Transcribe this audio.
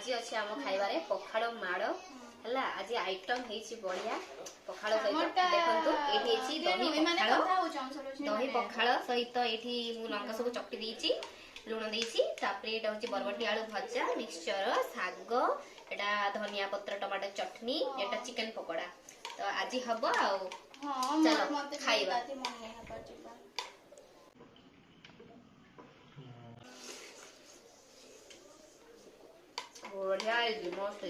आज अच्छे आम खाइबारे पखाड़ माड़ है आज आइटम बढ़िया पखाड़ सहित देखो ये दही पखाड़ सहित ये लंका सब चकटी देती लुण देपर यहाँ हूँ बरबटी आलू भजा मिक्सचर शाग एटा धनिया पत्र टमाटर चटनी एटा चिकेन पकोड़ा तो आज हम चलो खाइबा बढ़िया मस्त